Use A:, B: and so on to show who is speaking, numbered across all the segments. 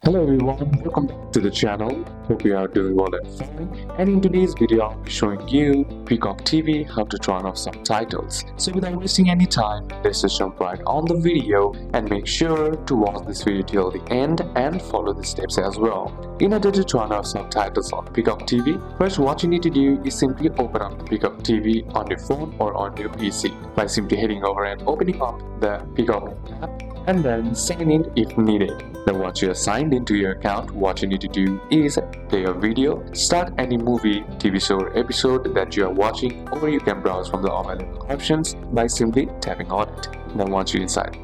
A: Hello everyone, welcome back to the channel. Hope you are doing well and fine. And in today's video, I'll be showing you Peacock TV how to turn off subtitles. So without wasting any time, let's just jump right on the video and make sure to watch this video till the end and follow the steps as well. In order to turn off subtitles on Peacock TV, first what you need to do is simply open up Peacock TV on your phone or on your PC by simply heading over and opening up the Peacock app and then sign in if needed. Then once you are signed into your account, what you need to do is play a video, start any movie, TV show or episode that you are watching, or you can browse from the available options by simply tapping on it. Then once you're inside,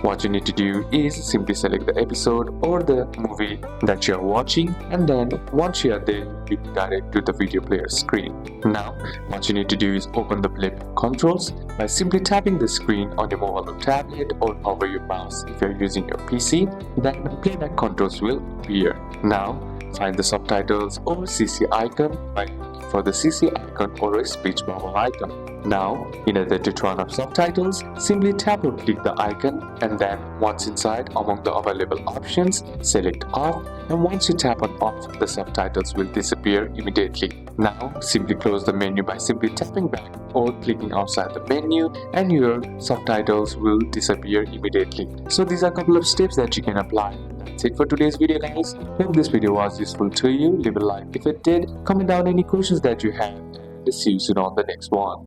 A: what you need to do is simply select the episode or the movie that you are watching, and then once you are there, you will be directed to the video player screen. Now, what you need to do is open the playback controls by simply tapping the screen on your mobile or tablet or over your mouse. If you're using your PC, then the playback controls will appear. Now, find the subtitles or CC icon by looking for the CC icon or a speech bubble icon. Now, in order to turn off subtitles, simply tap or click the icon, and then once inside among the available options, select off, and once you tap on off, the subtitles will disappear immediately. Now, simply close the menu by simply tapping back or clicking outside the menu, and your subtitles will disappear immediately. So these are a couple of steps that you can apply. That's it for today's video, guys. Hope this video was useful to you. Leave a like if it did, comment down any questions that you have, and see you soon on the next one.